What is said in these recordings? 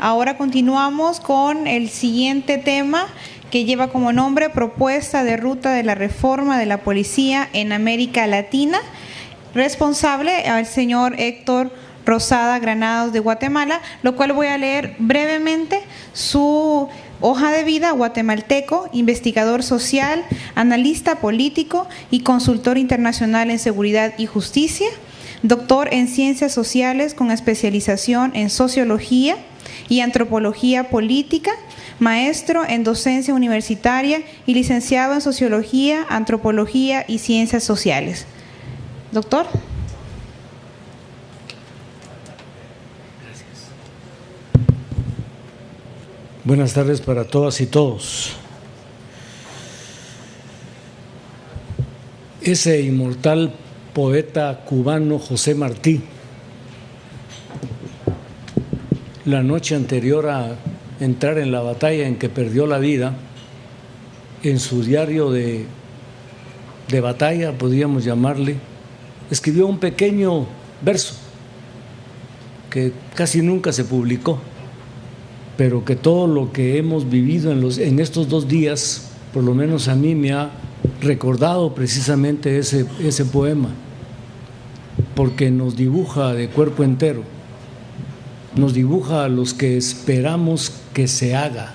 Ahora continuamos con el siguiente tema que lleva como nombre Propuesta de Ruta de la Reforma de la Policía en América Latina. Responsable al señor Héctor Rosada Granados de Guatemala, lo cual voy a leer brevemente su hoja de vida: guatemalteco, investigador social, analista político y consultor internacional en seguridad y justicia, doctor en ciencias sociales con especialización en sociología y antropología política, maestro en docencia universitaria y licenciado en sociología, antropología y ciencias sociales. Doctor. Buenas tardes para todas y todos. Ese inmortal poeta cubano José Martí, la noche anterior a entrar en la batalla en que perdió la vida, en su diario de batalla, podríamos llamarle, escribió un pequeño verso que casi nunca se publicó, pero que todo lo que hemos vivido en estos 2 días, por lo menos a mí me ha recordado precisamente ese poema, porque nos dibuja de cuerpo entero, nos dibuja a los que esperamos que se haga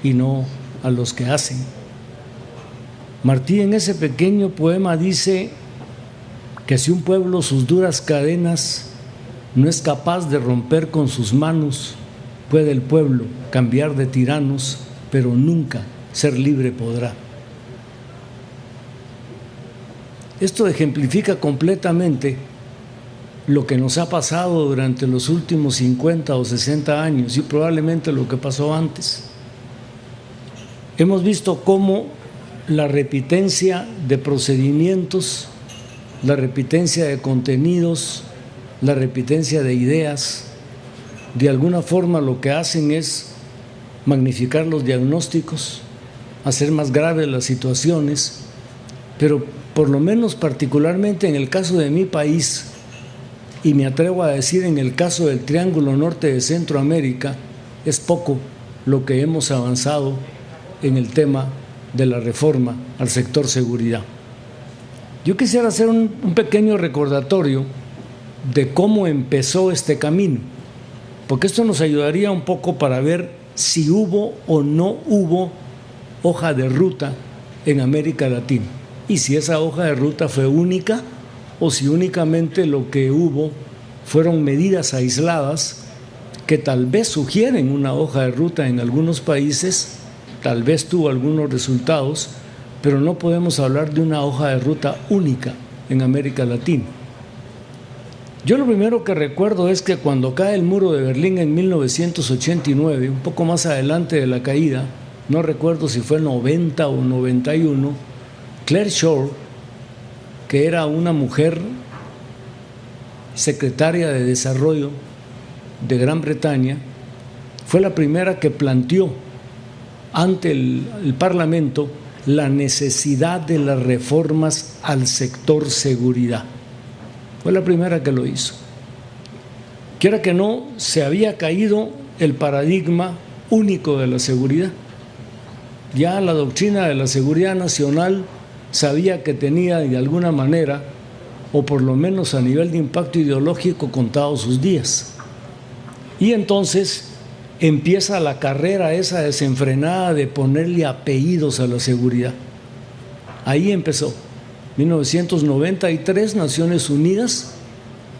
y no a los que hacen. Martí en ese pequeño poema dice que si un pueblo sus duras cadenas no es capaz de romper con sus manos, puede el pueblo cambiar de tiranos, pero nunca ser libre podrá. Esto ejemplifica completamente lo que nos ha pasado durante los últimos 50 o 60 años y probablemente lo que pasó antes. Hemos visto cómo la repitencia de procedimientos, la repitencia de contenidos, la repitencia de ideas, de alguna forma lo que hacen es magnificar los diagnósticos, hacer más graves las situaciones, pero por lo menos particularmente en el caso de mi país, y me atrevo a decir en el caso del Triángulo Norte de Centroamérica, es poco lo que hemos avanzado en el tema de la reforma al sector seguridad. Yo quisiera hacer un pequeño recordatorio de cómo empezó este camino, porque esto nos ayudaría un poco para ver si hubo o no hubo hoja de ruta en América Latina, y si esa hoja de ruta fue única o si únicamente lo que hubo fueron medidas aisladas que tal vez sugieren una hoja de ruta en algunos países, tal vez tuvo algunos resultados, pero no podemos hablar de una hoja de ruta única en América Latina. Yo lo primero que recuerdo es que cuando cae el muro de Berlín en 1989, un poco más adelante de la caída, no recuerdo si fue el 90 o 91, Claire Shore, que era una mujer secretaria de Desarrollo de Gran Bretaña, fue la primera que planteó ante el Parlamento la necesidad de las reformas al sector seguridad. Fue la primera que lo hizo. Quiera que no, se había caído el paradigma único de la seguridad. Ya la doctrina de la seguridad nacional sabía que tenía de alguna manera, o por lo menos a nivel de impacto ideológico, contados sus días. Y entonces empieza la carrera esa desenfrenada de ponerle apellidos a la seguridad. Ahí empezó. 1993, Naciones Unidas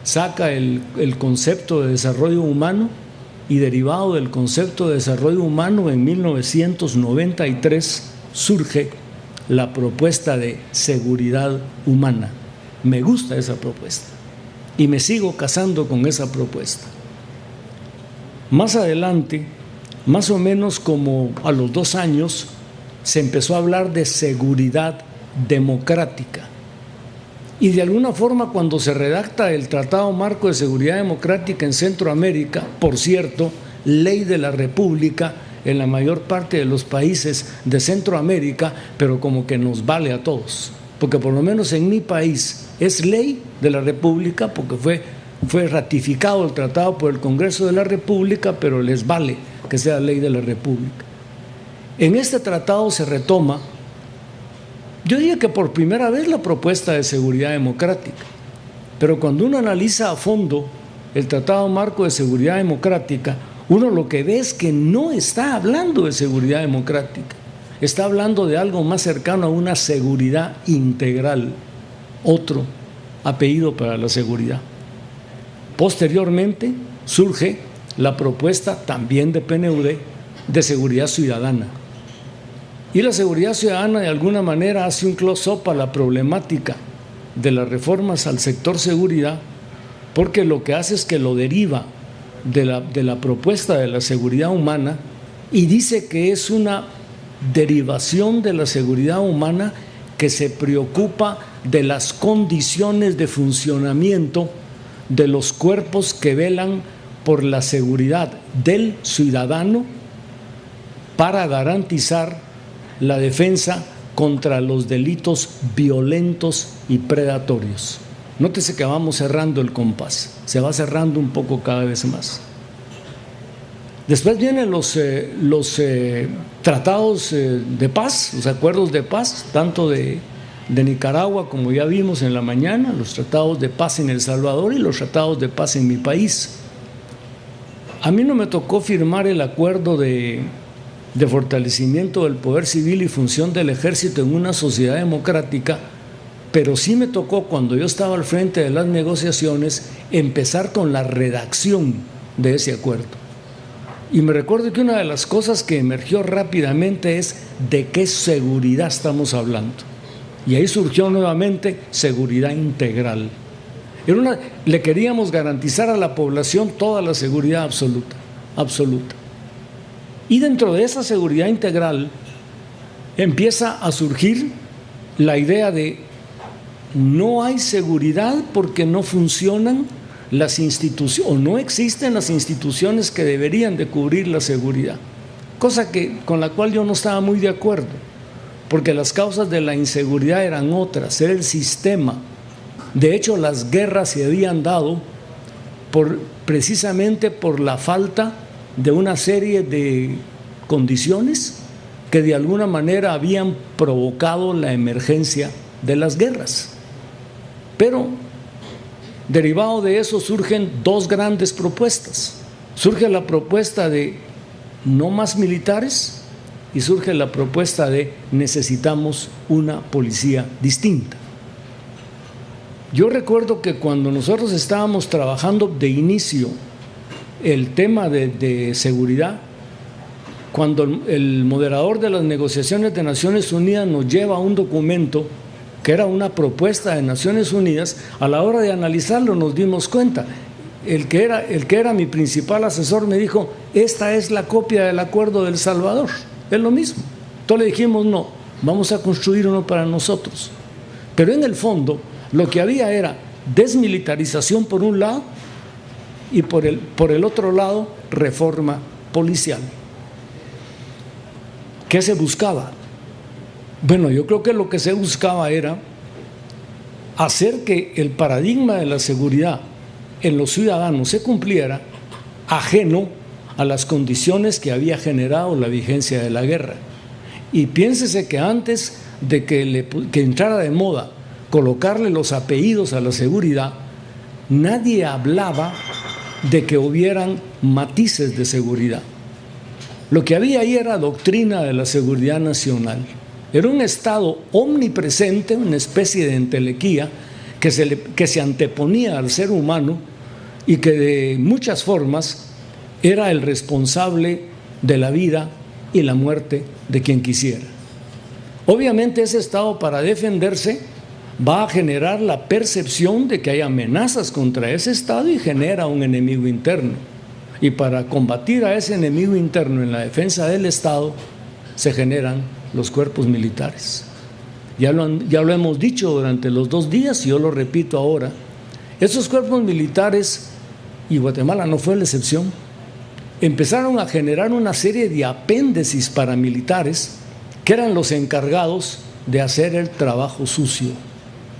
saca el concepto de desarrollo humano, y derivado del concepto de desarrollo humano en 1993 surge la propuesta de seguridad humana. Me gusta esa propuesta y me sigo casando con esa propuesta. Más adelante, más o menos como a los 2 años, se empezó a hablar de seguridad democrática. Y de alguna forma, cuando se redacta el Tratado Marco de Seguridad Democrática en Centroamérica, por cierto, ley de la República en la mayor parte de los países de Centroamérica, pero como que nos vale a todos, porque por lo menos en mi país es ley de la República, porque fue fue ratificado el tratado por el Congreso de la República, pero les vale que sea ley de la República. En este tratado se retoma, yo diría que por primera vez, la propuesta de seguridad democrática, pero cuando uno analiza a fondo el Tratado Marco de Seguridad Democrática, uno lo que ve es que no está hablando de seguridad democrática, está hablando de algo más cercano a una seguridad integral, otro apellido para la seguridad. Posteriormente surge la propuesta también de PNUD de seguridad ciudadana. Y la seguridad ciudadana de alguna manera hace un close-up a la problemática de las reformas al sector seguridad, porque lo que hace es que lo deriva de la propuesta de la seguridad humana y dice que es una derivación de la seguridad humana que se preocupa de las condiciones de funcionamiento de los cuerpos que velan por la seguridad del ciudadano para garantizar la defensa contra los delitos violentos y predatorios. Nótese que vamos cerrando el compás, se va cerrando un poco cada vez más. Después vienen los tratados de paz, los acuerdos de paz, tanto de Nicaragua, como ya vimos en la mañana, los tratados de paz en El Salvador y los tratados de paz en mi país. A mí no me tocó firmar el acuerdo de fortalecimiento del poder civil y función del ejército en una sociedad democrática, pero sí me tocó, cuando yo estaba al frente de las negociaciones, empezar con la redacción de ese acuerdo. Y me recuerdo que una de las cosas que emergió rápidamente es de qué seguridad estamos hablando. Y ahí surgió nuevamente seguridad integral. Le queríamos garantizar a la población toda la seguridad absoluta, absoluta. Y dentro de esa seguridad integral empieza a surgir la idea de no hay seguridad porque no funcionan las instituciones, o no existen las instituciones que deberían de cubrir la seguridad, cosa con la cual yo no estaba muy de acuerdo, porque las causas de la inseguridad eran otras, era el sistema. De hecho, las guerras se habían dado precisamente por la falta de una serie de condiciones que de alguna manera habían provocado la emergencia de las guerras. Pero derivado de eso surgen dos grandes propuestas. Surge la propuesta de no más militares y surge la propuesta de necesitamos una policía distinta. Yo recuerdo que cuando nosotros estábamos trabajando de inicio el tema de seguridad, cuando el moderador de las negociaciones de Naciones Unidas nos lleva un documento que era una propuesta de Naciones Unidas, a la hora de analizarlo nos dimos cuenta. El que era mi principal asesor me dijo, esta es la copia del Acuerdo de El Salvador, es lo mismo. Entonces le dijimos, no, vamos a construir uno para nosotros. Pero en el fondo lo que había era desmilitarización por un lado y por el otro lado reforma policial. ¿Qué se buscaba? Bueno, yo creo que lo que se buscaba era hacer que el paradigma de la seguridad en los ciudadanos se cumpliera ajeno a las condiciones que había generado la vigencia de la guerra. Y piénsese que antes de que entrara de moda colocarle los apellidos a la seguridad, nadie hablaba de que hubieran matices de seguridad. Lo que había ahí era doctrina de la seguridad nacional. Era un Estado omnipresente, una especie de entelequía que se anteponía al ser humano y que de muchas formas era el responsable de la vida y la muerte de quien quisiera. Obviamente ese Estado, para defenderse, va a generar la percepción de que hay amenazas contra ese Estado y genera un enemigo interno. Y para combatir a ese enemigo interno en la defensa del Estado se generan los cuerpos militares. Ya lo hemos dicho durante los 2 días y yo lo repito ahora. Esos cuerpos militares, y Guatemala no fue la excepción, empezaron a generar una serie de apéndices paramilitares que eran los encargados de hacer el trabajo sucio.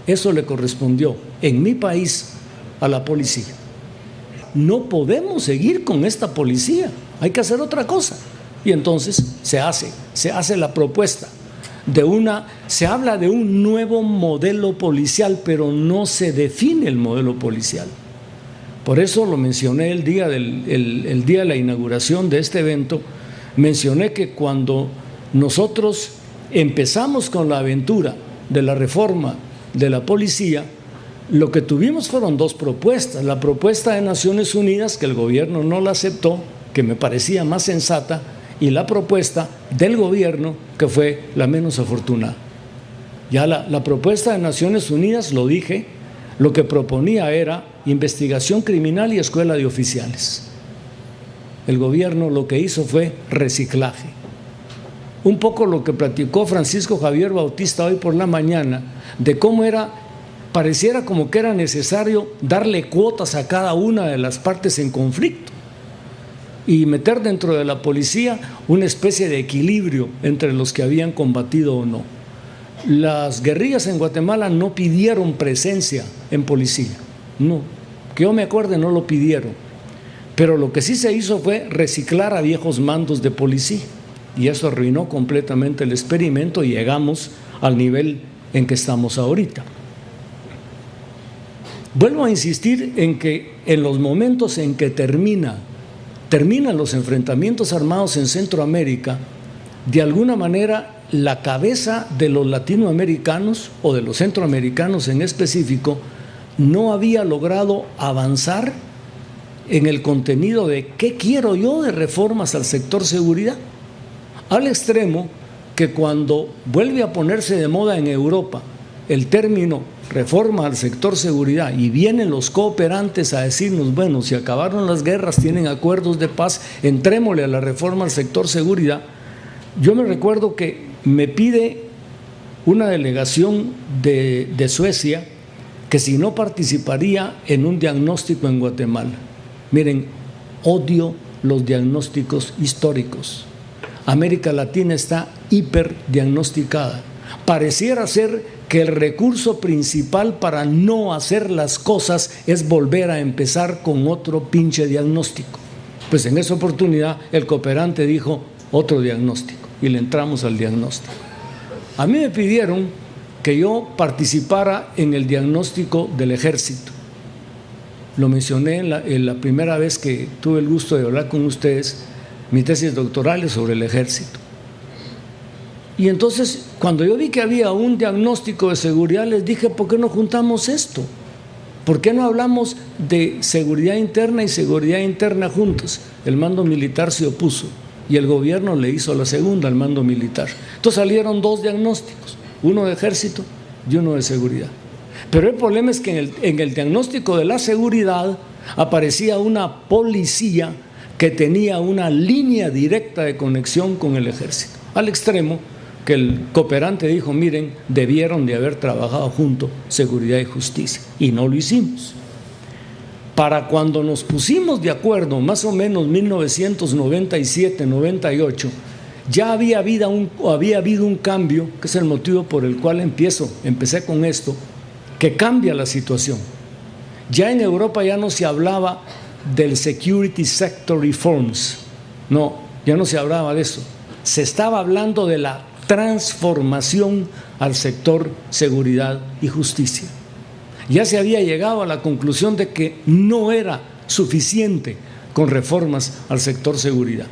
Eso le correspondió en mi país a la policía. no podemos seguir con esta policía, hay que hacer otra cosa. Y entonces se hace la propuesta se habla de un nuevo modelo policial, pero no se define el modelo policial. Por eso lo mencioné el día de la inauguración de este evento. Mencioné que cuando nosotros empezamos con la aventura de la reforma de la policía, lo que tuvimos fueron dos propuestas. La propuesta de Naciones Unidas, que el gobierno no la aceptó, que me parecía más sensata, y la propuesta del gobierno, que fue la menos afortunada. Ya la propuesta de Naciones Unidas, lo dije, lo que proponía era investigación criminal y escuela de oficiales. El gobierno lo que hizo fue reciclaje. Un poco lo que platicó Francisco Javier Bautista hoy por la mañana, de cómo pareciera como que era necesario darle cuotas a cada una de las partes en conflicto y meter dentro de la policía una especie de equilibrio entre los que habían combatido o no. Las guerrillas en Guatemala no pidieron presencia en policía, no, que yo me acuerde no lo pidieron, pero lo que sí se hizo fue reciclar a viejos mandos de policía y eso arruinó completamente el experimento y llegamos al nivel en que estamos ahorita. Vuelvo a insistir en que en los momentos en que terminan los enfrentamientos armados en Centroamérica, de alguna manera la cabeza de los latinoamericanos o de los centroamericanos en específico no había logrado avanzar en el contenido de qué quiero yo de reformas al sector seguridad, al extremo que cuando vuelve a ponerse de moda en Europa el término reforma al sector seguridad y vienen los cooperantes a decirnos, bueno, si acabaron las guerras, tienen acuerdos de paz, entrémosle a la reforma al sector seguridad. Yo me recuerdo que me pide una delegación de Suecia que si no participaría en un diagnóstico en Guatemala. Miren, odio los diagnósticos históricos. América Latina está hiperdiagnosticada. Pareciera ser que el recurso principal para no hacer las cosas es volver a empezar con otro pinche diagnóstico. Pues en esa oportunidad el cooperante dijo otro diagnóstico y le entramos al diagnóstico. A mí me pidieron que yo participara en el diagnóstico del ejército. Lo mencioné en la primera vez que tuve el gusto de hablar con ustedes, mi tesis doctoral es sobre el ejército. Y entonces, cuando yo vi que había un diagnóstico de seguridad, les dije, ¿por qué no juntamos esto? ¿Por qué no hablamos de seguridad interna y seguridad interna juntos? El mando militar se opuso y el gobierno le hizo la segunda al mando militar. Entonces salieron dos diagnósticos, uno de ejército y uno de seguridad. Pero el problema es que en el diagnóstico de la seguridad aparecía una policía que tenía una línea directa de conexión con el ejército, al extremo que el cooperante dijo, miren, debieron de haber trabajado juntos seguridad y justicia, y no lo hicimos. Para cuando nos pusimos de acuerdo, más o menos 1997-98, ya había habido un cambio, que es el motivo por el cual empecé con esto, que cambia la situación. Ya en Europa ya no se hablaba del Security Sector Reforms, no, ya no se hablaba de eso, se estaba hablando de la transformación al sector seguridad y justicia. Ya se había llegado a la conclusión de que no era suficiente con reformas al sector seguridad,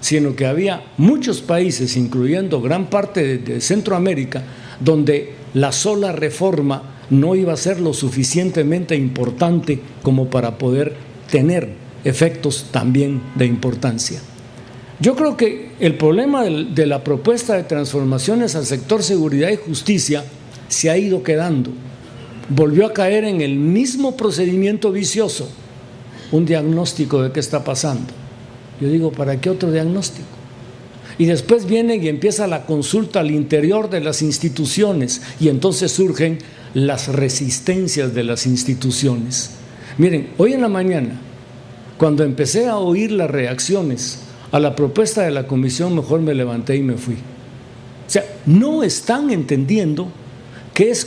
sino que había muchos países, incluyendo gran parte de Centroamérica, donde la sola reforma no iba a ser lo suficientemente importante como para poder tener efectos también de importancia. Yo creo que el problema de la propuesta de transformaciones al sector seguridad y justicia se ha ido quedando. Volvió a caer en el mismo procedimiento vicioso, un diagnóstico de qué está pasando. Yo digo, ¿para qué otro diagnóstico? Y después viene y empieza la consulta al interior de las instituciones y entonces surgen las resistencias de las instituciones. Miren, hoy en la mañana, cuando empecé a oír las reacciones a la propuesta de la comisión, mejor me levanté y me fui. O sea, no están entendiendo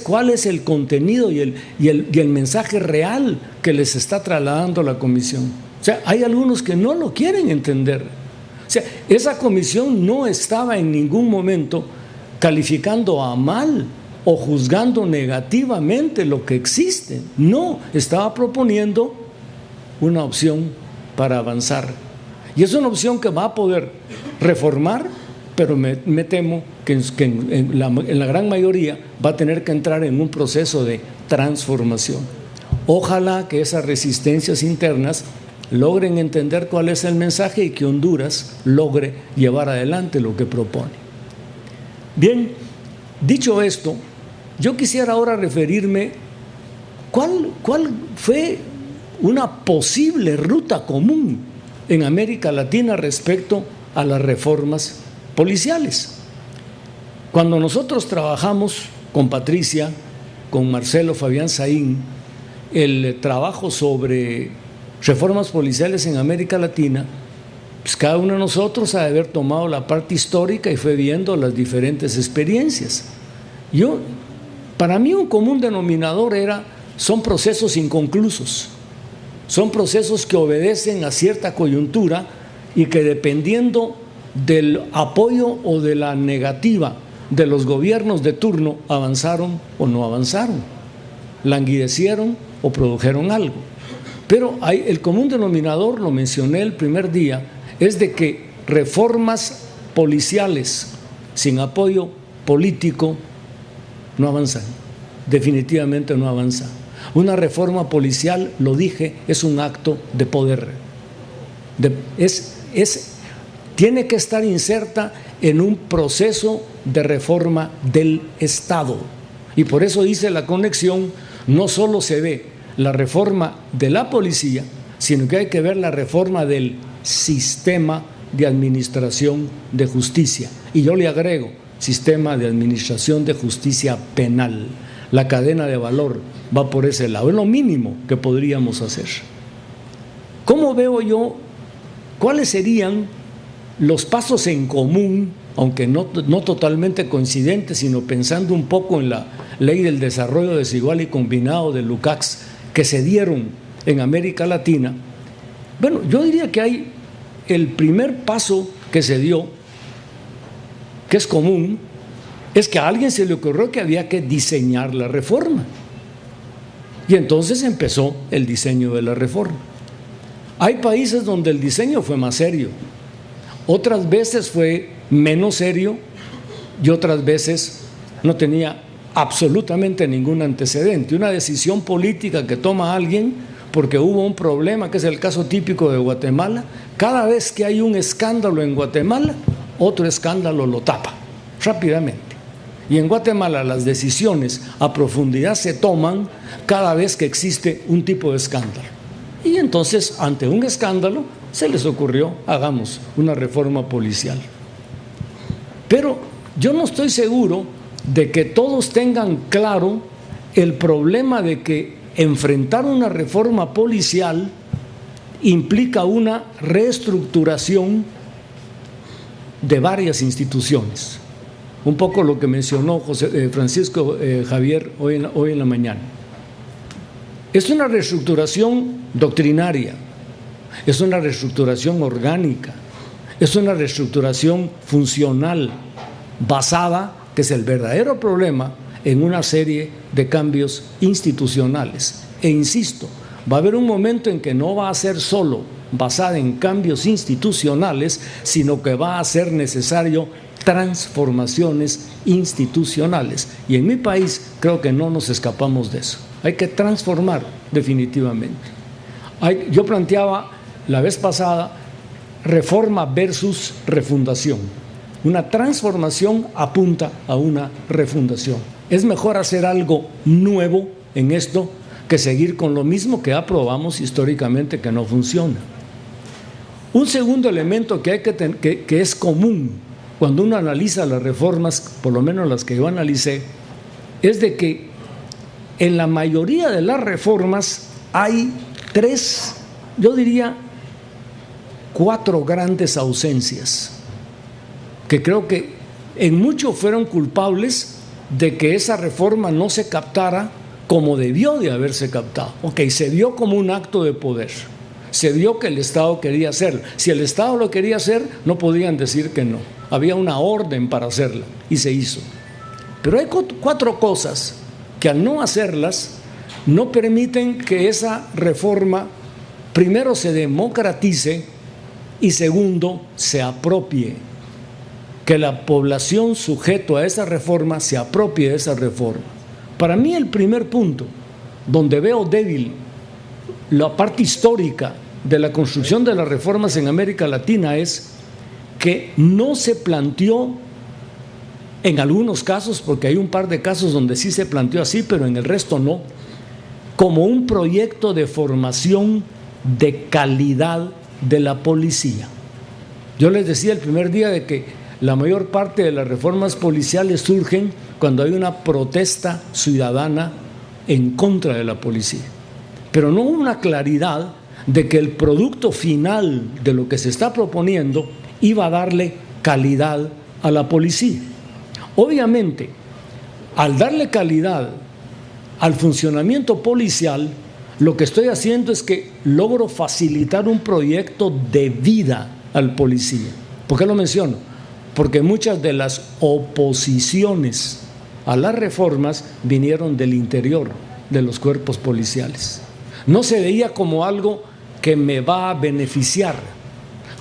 cuál es el contenido y el mensaje real que les está trasladando la comisión. O sea, hay algunos que no lo quieren entender. O sea, esa comisión no estaba en ningún momento calificando a mal o juzgando negativamente lo que existe. No, estaba proponiendo una opción para avanzar. Y es una opción que va a poder reformar, pero me temo que en la gran mayoría va a tener que entrar en un proceso de transformación. Ojalá que esas resistencias internas logren entender cuál es el mensaje y que Honduras logre llevar adelante lo que propone. Bien, dicho esto, yo quisiera ahora referirme cuál fue una posible ruta común en América Latina respecto a las reformas policiales. Cuando nosotros trabajamos con Patricia, con Marcelo Fabián Saín, el trabajo sobre reformas policiales en América Latina, pues cada uno de nosotros ha de haber tomado la parte histórica y fue viendo las diferentes experiencias. Para mí un común denominador son procesos inconclusos, son procesos que obedecen a cierta coyuntura y que dependiendo del apoyo o de la negativa de los gobiernos de turno avanzaron o no avanzaron, languidecieron o produjeron algo. Pero el común denominador, lo mencioné el primer día, es de que reformas policiales sin apoyo político no avanzan, definitivamente no avanzan. Una reforma policial, lo dije, es un acto de poder. Tiene que estar inserta en un proceso de reforma del Estado. Y por eso hice la conexión, no solo se ve la reforma de la policía, sino que hay que ver la reforma del sistema de administración de justicia. Y yo le agrego, sistema de administración de justicia penal. La cadena de valor va por ese lado, es lo mínimo que podríamos hacer. ¿Cómo veo yo cuáles serían los pasos en común, aunque no totalmente coincidentes, sino pensando un poco en la ley del desarrollo desigual y combinado de Lukács, que se dieron en América Latina? Bueno, yo diría que hay el primer paso que se dio, que es común, es que a alguien se le ocurrió que había que diseñar la reforma. Y entonces empezó el diseño de la reforma. Hay países donde el diseño fue más serio, otras veces fue menos serio y otras veces no tenía absolutamente ningún antecedente. Una decisión política que toma alguien porque hubo un problema, que es el caso típico de Guatemala. Cada vez que hay un escándalo en Guatemala, otro escándalo lo tapa rápidamente. Y en Guatemala las decisiones a profundidad se toman cada vez que existe un tipo de escándalo. Y entonces, ante un escándalo, se les ocurrió, hagamos una reforma policial. Pero yo no estoy seguro de que todos tengan claro el problema de que enfrentar una reforma policial implica una reestructuración de varias instituciones. Un poco lo que mencionó Francisco Javier hoy en la mañana. Es una reestructuración doctrinaria, es una reestructuración orgánica, es una reestructuración funcional, basada, que es el verdadero problema, en una serie de cambios institucionales. E insisto, va a haber un momento en que no va a ser solo basada en cambios institucionales, sino que va a ser necesario transformaciones institucionales. Y en mi país creo que no nos escapamos de eso. Hay que transformar definitivamente. Yo planteaba la vez pasada reforma versus refundación. Una transformación apunta a una refundación. Es mejor hacer algo nuevo en esto que seguir con lo mismo que aprobamos históricamente que no funciona. Un segundo elemento que es común cuando uno analiza las reformas, por lo menos las que yo analicé, es de que en la mayoría de las reformas hay tres, yo diría 4 grandes ausencias, que creo que en mucho fueron culpables de que esa reforma no se captara como debió de haberse captado. Ok, se vio como un acto de poder, se vio que el Estado quería hacerlo. Si el Estado lo quería hacer, no podían decir que no. Había una orden para hacerla y se hizo. Pero hay 4 cosas que al no hacerlas no permiten que esa reforma, primero, se democratice y segundo, se apropie. Que la población sujeto a esa reforma se apropie de esa reforma. Para mí el primer punto donde veo débil la parte histórica de la construcción de las reformas en América Latina es que no se planteó, en algunos casos, porque hay un par de casos donde sí se planteó así, pero en el resto no, como un proyecto de formación de calidad de la policía. Yo les decía el primer día de que la mayor parte de las reformas policiales surgen cuando hay una protesta ciudadana en contra de la policía. Pero no hubo una claridad de que el producto final de lo que se está proponiendo iba a darle calidad a la policía. Obviamente, al darle calidad al funcionamiento policial, lo que estoy haciendo es que logro facilitar un proyecto de vida al policía. ¿Por qué lo menciono? Porque muchas de las oposiciones a las reformas vinieron del interior de los cuerpos policiales. No se veía como algo que me va a beneficiar,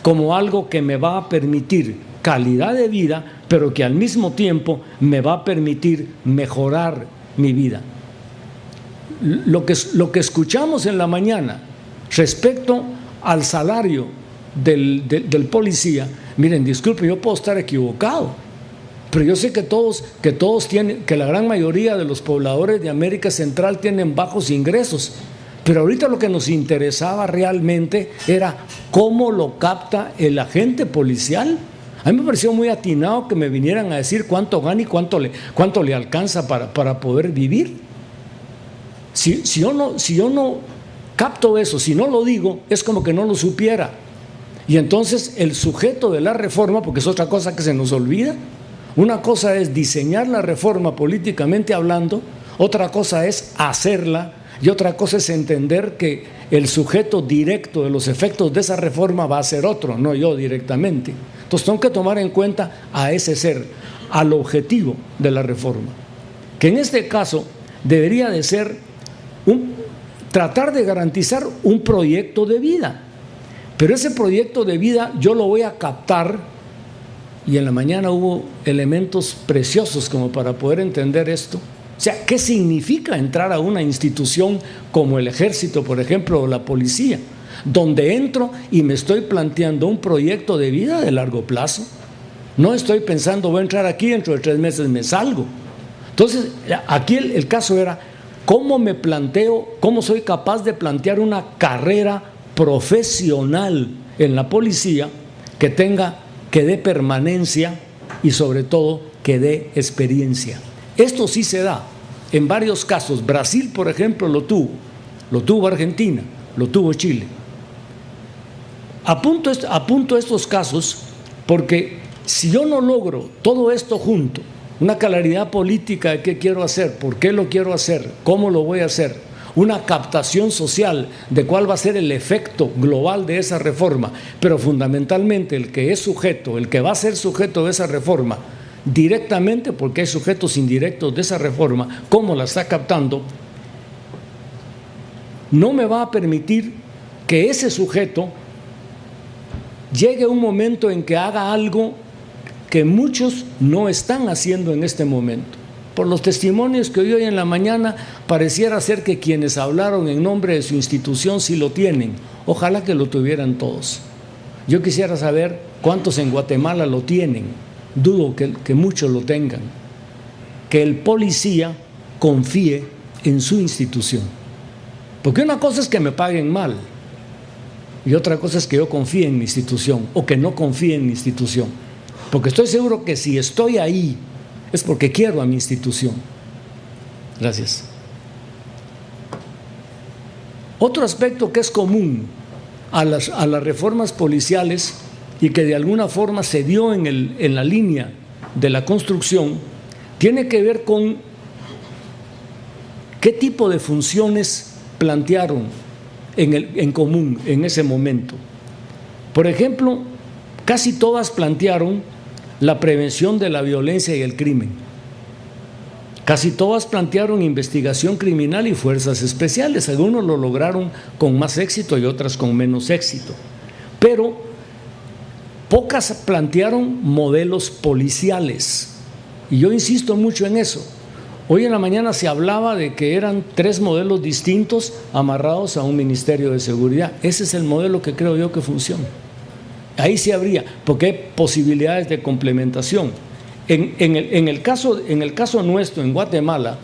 como algo que me va a permitir calidad de vida, pero que al mismo tiempo me va a permitir mejorar mi vida. Lo que escuchamos en la mañana respecto al salario del policía, miren, disculpen, yo puedo estar equivocado, pero yo sé que todos tienen, que la gran mayoría de los pobladores de América Central tienen bajos ingresos, pero ahorita lo que nos interesaba realmente era cómo lo capta el agente policial. A mí me pareció muy atinado que me vinieran a decir cuánto gana y cuánto le alcanza para poder vivir. Si yo no capto eso, si no lo digo, es como que no lo supiera. Y entonces el sujeto de la reforma, porque es otra cosa que se nos olvida, una cosa es diseñar la reforma políticamente hablando, otra cosa es hacerla, y otra cosa es entender que el sujeto directo de los efectos de esa reforma va a ser otro, no yo directamente. Entonces tengo que tomar en cuenta a ese ser, al objetivo de la reforma, que en este caso debería de ser tratar de garantizar un proyecto de vida. Pero ese proyecto de vida yo lo voy a captar, y en la mañana hubo elementos preciosos como para poder entender esto. O sea, ¿qué significa entrar a una institución como el ejército, por ejemplo, o la policía, donde entro y me estoy planteando un proyecto de vida de largo plazo? No estoy pensando, voy a entrar aquí, dentro de 3 meses me salgo. Entonces, aquí el caso era, ¿cómo me planteo, cómo soy capaz de plantear una carrera profesional en la policía que dé permanencia y sobre todo que dé experiencia? Esto sí se da en varios casos. Brasil, por ejemplo, lo tuvo Argentina, lo tuvo Chile. Apunto estos casos porque si yo no logro todo esto junto, una claridad política de qué quiero hacer, por qué lo quiero hacer, cómo lo voy a hacer, una captación social de cuál va a ser el efecto global de esa reforma, pero fundamentalmente el que es sujeto, el que va a ser sujeto de esa reforma, directamente, porque hay sujetos indirectos de esa reforma, cómo la está captando, no me va a permitir que ese sujeto llegue a un momento en que haga algo que muchos no están haciendo en este momento. Por los testimonios que hoy en la mañana, pareciera ser que quienes hablaron en nombre de su institución sí lo tienen. Ojalá que lo tuvieran todos. Yo quisiera saber cuántos en Guatemala lo tienen. Dudo que muchos lo tengan. Que el policía confíe en su institución. Porque una cosa es que me paguen mal y otra cosa es que yo confíe en mi institución o que no confíe en mi institución. Porque estoy seguro que si estoy ahí es porque quiero a mi institución. Gracias. Otro aspecto que es común a las reformas policiales y que de alguna forma se dio en la línea de la construcción tiene que ver con qué tipo de funciones plantearon en común en ese momento. Por ejemplo, casi todas plantearon la prevención de la violencia y el crimen. Casi todas plantearon investigación criminal y fuerzas especiales. Algunos lo lograron con más éxito y otras con menos éxito. Pero pocas plantearon modelos policiales. Y yo insisto mucho en eso. Hoy en la mañana se hablaba de que eran 3 modelos distintos amarrados a un Ministerio de Seguridad. Ese es el modelo que creo yo que funciona. Ahí sí habría, porque hay posibilidades de complementación. En el caso nuestro, en Guatemala,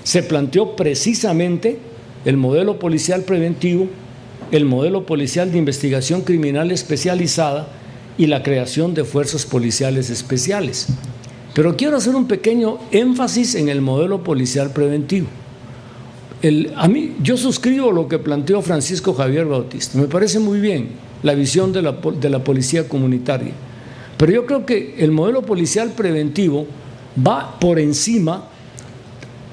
se planteó precisamente el modelo policial preventivo, el modelo policial de investigación criminal especializada y la creación de fuerzas policiales especiales. Pero quiero hacer un pequeño énfasis en el modelo policial preventivo. Yo suscribo lo que planteó Francisco Javier Bautista, me parece muy bien la visión de la policía comunitaria. Pero yo creo que el modelo policial preventivo va por encima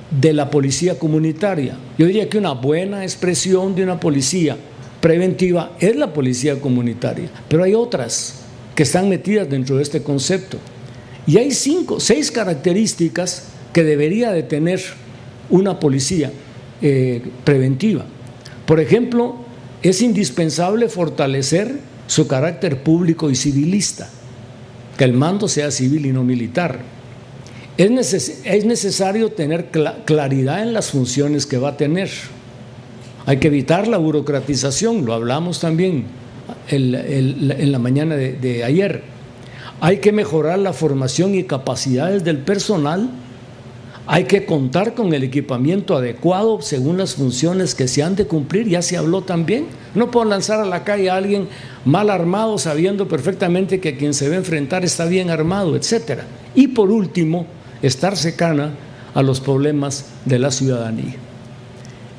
de la policía comunitaria. Yo diría que una buena expresión de una policía preventiva es la policía comunitaria, pero hay otras que están metidas dentro de este concepto. Y hay 6 características que debería de tener una policía preventiva. Por ejemplo, es indispensable fortalecer su carácter público y civilista, que el mando sea civil y no militar. Es necesario tener claridad en las funciones que va a tener. Hay que evitar la burocratización, lo hablamos también en la mañana de ayer. Hay que mejorar la formación y capacidades del personal. Hay que contar con el equipamiento adecuado según las funciones que se han de cumplir, ya se habló también. No puedo lanzar a la calle a alguien mal armado sabiendo perfectamente que quien se va a enfrentar está bien armado, etc. Y por último, estar cercana a los problemas de la ciudadanía.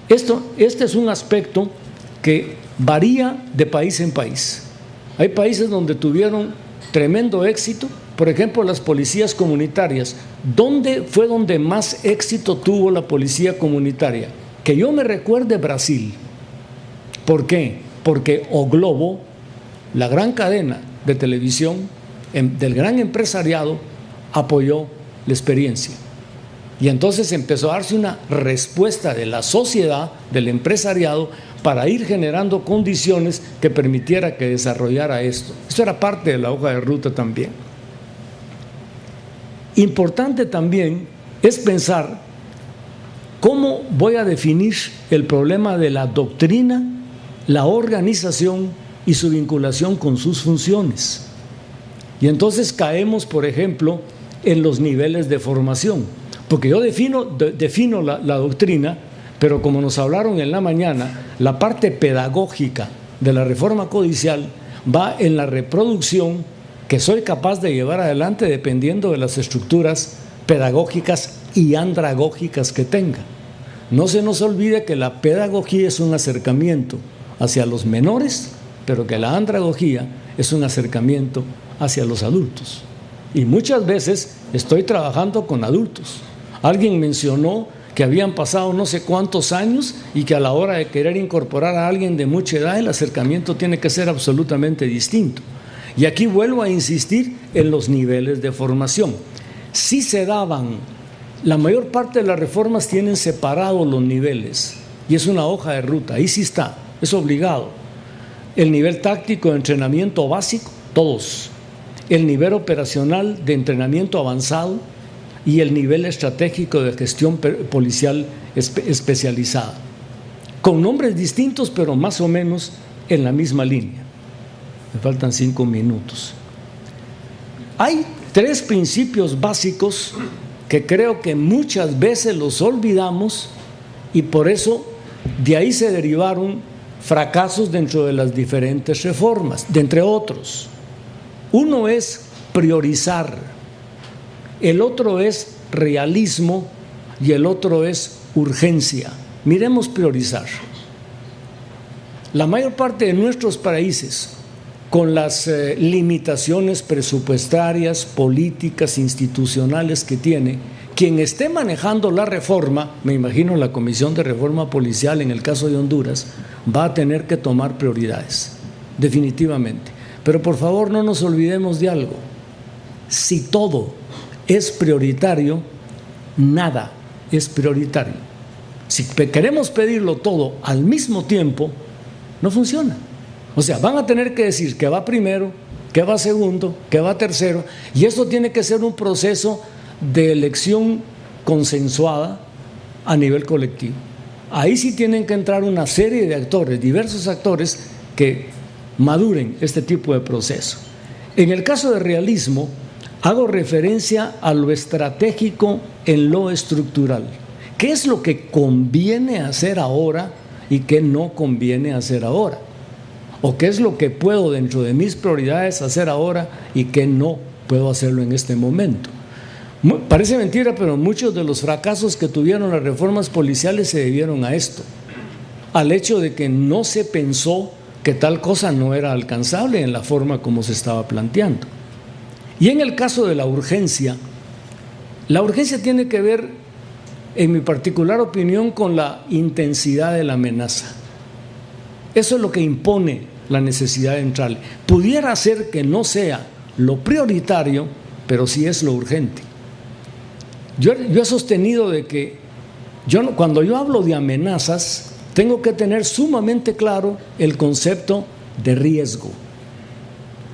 Este es un aspecto que varía de país en país. Hay países donde tuvieron tremendo éxito. Por ejemplo, las policías comunitarias. ¿Dónde fue donde más éxito tuvo la policía comunitaria? Que yo me recuerde, Brasil. ¿Por qué? Porque O Globo, la gran cadena de televisión del gran empresariado, apoyó la experiencia. Y entonces empezó a darse una respuesta de la sociedad, del empresariado, para ir generando condiciones que permitiera que desarrollara esto. Esto era parte de la hoja de ruta también. Importante también es pensar cómo voy a definir el problema de la doctrina, la organización y su vinculación con sus funciones. Y entonces caemos, por ejemplo, en los niveles de formación, porque yo defino la doctrina, pero como nos hablaron en la mañana, la parte pedagógica de la reforma codicial va en la reproducción que soy capaz de llevar adelante dependiendo de las estructuras pedagógicas y andragógicas que tenga. No se nos olvide que la pedagogía es un acercamiento hacia los menores, pero que la andragogía es un acercamiento hacia los adultos. Y muchas veces estoy trabajando con adultos. Alguien mencionó que habían pasado no sé cuántos años y que a la hora de querer incorporar a alguien de mucha edad, el acercamiento tiene que ser absolutamente distinto. Y aquí vuelvo a insistir en los niveles de formación. Sí se daban, la mayor parte de las reformas tienen separados los niveles y es una hoja de ruta, ahí sí está, es obligado. El nivel táctico de entrenamiento básico, todos. El nivel operacional de entrenamiento avanzado y el nivel estratégico de gestión policial especializada. Con nombres distintos, pero más o menos en la misma línea. Me faltan 5 minutos. Hay 3 principios básicos que creo que muchas veces los olvidamos y por eso de ahí se derivaron fracasos dentro de las diferentes reformas, de entre otros. Uno es priorizar, el otro es realismo y el otro es urgencia. Miremos priorizar. La mayor parte de nuestros países, con las limitaciones presupuestarias, políticas, institucionales que tiene, quien esté manejando la reforma, me imagino la Comisión de Reforma Policial en el caso de Honduras, va a tener que tomar prioridades, definitivamente. Pero por favor no nos olvidemos de algo: si todo es prioritario, nada es prioritario. Si queremos pedirlo todo al mismo tiempo, no funciona. O sea, van a tener que decir que va primero, que va segundo, que va tercero, y esto tiene que ser un proceso de elección consensuada a nivel colectivo. Ahí sí tienen que entrar una serie de actores, diversos actores, que maduren este tipo de proceso. En el caso de realismo, hago referencia a lo estratégico en lo estructural. ¿Qué es lo que conviene hacer ahora y qué no conviene hacer ahora? ¿O qué es lo que puedo dentro de mis prioridades hacer ahora y qué no puedo hacerlo en este momento? Parece mentira, pero muchos de los fracasos que tuvieron las reformas policiales se debieron a esto, al hecho de que no se pensó que tal cosa no era alcanzable en la forma como se estaba planteando. Y en el caso de la urgencia tiene que ver, en mi particular opinión, con la intensidad de la amenaza. Eso es lo que impone la necesidad de entrarle. Pudiera ser que no sea lo prioritario, pero sí es lo urgente. Yo he sostenido de que cuando yo hablo de amenazas, tengo que tener sumamente claro el concepto de riesgo,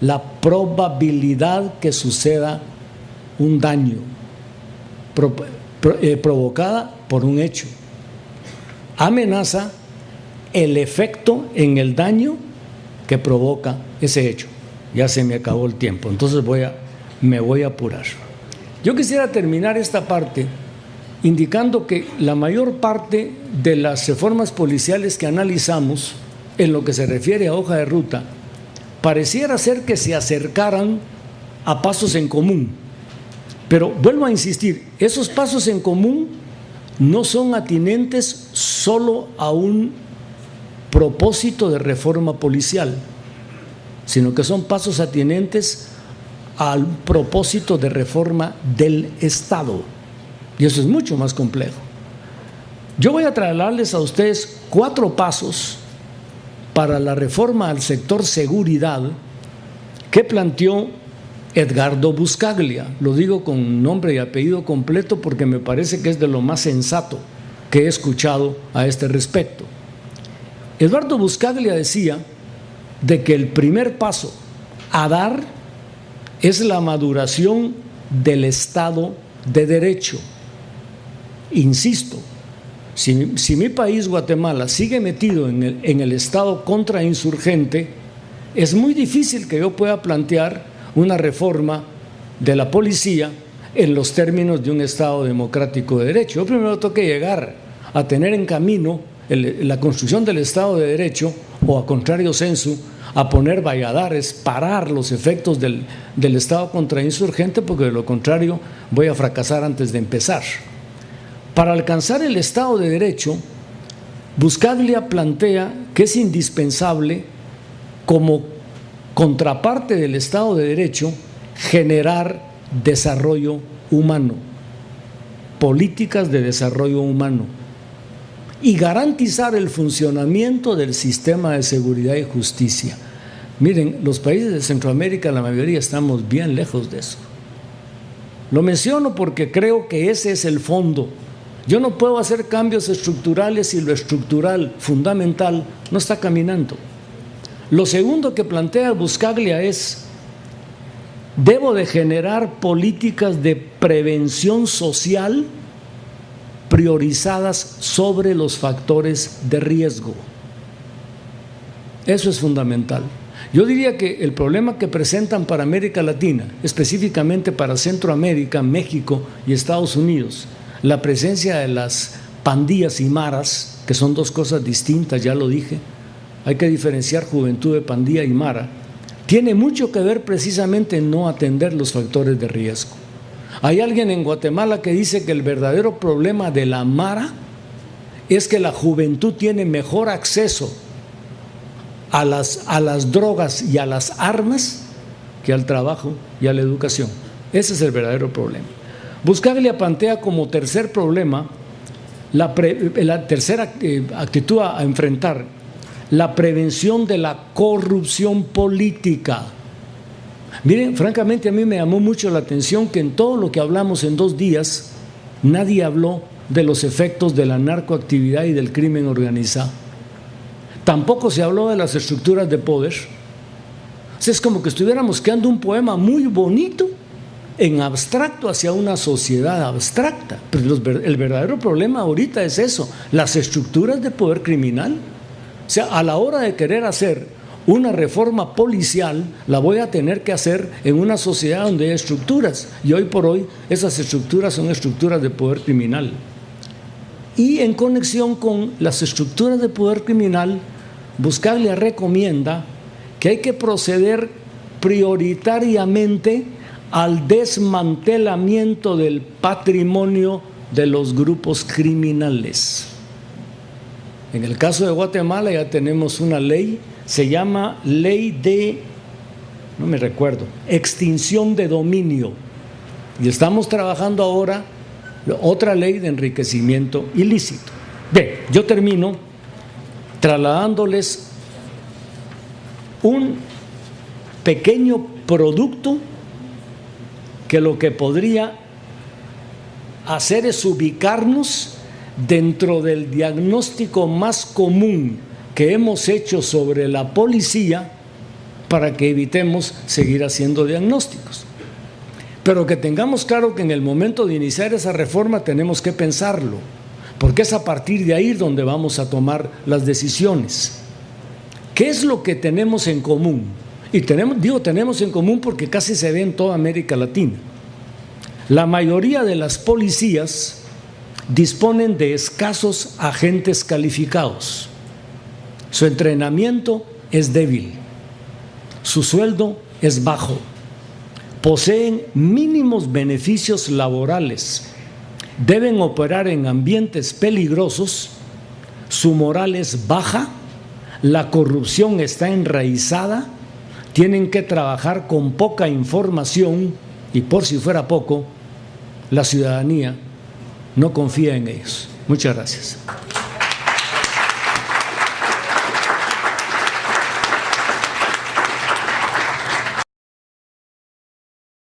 la probabilidad que suceda un daño provocada por un hecho. Amenaza, el efecto en el daño que provoca ese hecho. Ya se me acabó el tiempo, entonces me voy a apurar. Yo quisiera terminar esta parte indicando que la mayor parte de las reformas policiales que analizamos, en lo que se refiere a hoja de ruta, pareciera ser que se acercaran a pasos en común. Pero vuelvo a insistir, esos pasos en común no son atinentes solo a un propósito de reforma policial, sino que son pasos atinentes al propósito de reforma del Estado. Y eso es mucho más complejo. Yo voy a trasladarles a ustedes 4 pasos para la reforma al sector seguridad que planteó Edgardo Buscaglia. Lo digo con nombre y apellido completo porque me parece que es de lo más sensato que he escuchado a este respecto. Eduardo Buscaglia decía de que el primer paso a dar es la maduración del Estado de Derecho. Insisto, si mi país, Guatemala, sigue metido en el Estado contrainsurgente, es muy difícil que yo pueda plantear una reforma de la policía en los términos de un Estado democrático de derecho. Yo primero tengo que llegar a tener en camino la construcción del Estado de Derecho, o a contrario sensu, a poner valladares, parar los efectos del Estado contrainsurgente, porque de lo contrario voy a fracasar antes de empezar. Para alcanzar el Estado de Derecho, Buscaglia plantea que es indispensable, como contraparte del Estado de Derecho, generar desarrollo humano, políticas de desarrollo humano, y garantizar el funcionamiento del sistema de seguridad y justicia. Miren, los países de Centroamérica, la mayoría, estamos bien lejos de eso. Lo menciono porque creo que ese es el fondo. Yo no puedo hacer cambios estructurales si lo estructural, fundamental, no está caminando. Lo segundo que plantea Buscaglia es: debo de generar políticas de prevención social priorizadas sobre los factores de riesgo. Eso es fundamental. Yo diría que el problema que presentan para América Latina, específicamente para Centroamérica, México y Estados Unidos, la presencia de las pandillas y maras, que son dos cosas distintas, ya lo dije, hay que diferenciar juventud de pandilla y mara, tiene mucho que ver precisamente en no atender los factores de riesgo. Hay alguien en Guatemala que dice que el verdadero problema de la mara es que la juventud tiene mejor acceso a las drogas y a las armas que al trabajo y a la educación. Ese es el verdadero problema. Buscaglia plantea como tercer problema, la tercera actitud a enfrentar, la prevención de la corrupción política. Miren, francamente a mí me llamó mucho la atención que en todo lo que hablamos en 2 días, nadie habló de los efectos de la narcoactividad y del crimen organizado. Tampoco se habló de las estructuras de poder. O sea, es como que estuviéramos creando un poema muy bonito en abstracto hacia una sociedad abstracta. Pero el verdadero problema ahorita es eso, las estructuras de poder criminal. O sea, a la hora de querer hacer una reforma policial, la voy a tener que hacer en una sociedad donde hay estructuras. Y hoy por hoy esas estructuras son estructuras de poder criminal. Y en conexión con las estructuras de poder criminal, Buscaglia recomienda que hay que proceder prioritariamente al desmantelamiento del patrimonio de los grupos criminales. En el caso de Guatemala ya tenemos una ley, se llama Ley de, no me recuerdo, Extinción de Dominio. Y estamos trabajando ahora otra ley de enriquecimiento ilícito. Bien, yo termino trasladándoles un pequeño producto que lo que podría hacer es ubicarnos dentro del diagnóstico más común que hemos hecho sobre la policía para que evitemos seguir haciendo diagnósticos. Pero que tengamos claro que en el momento de iniciar esa reforma tenemos que pensarlo, porque es a partir de ahí donde vamos a tomar las decisiones. ¿Qué es lo que tenemos en común? Y tenemos en común porque casi se ve en toda América Latina. La mayoría de las policías disponen de escasos agentes calificados. Su entrenamiento es débil. Su sueldo es bajo. Poseen mínimos beneficios laborales. Deben operar en ambientes peligrosos. Su moral es baja. La corrupción está enraizada. Tienen que trabajar con poca información y, por si fuera poco, la ciudadanía no confía en ellos. Muchas gracias.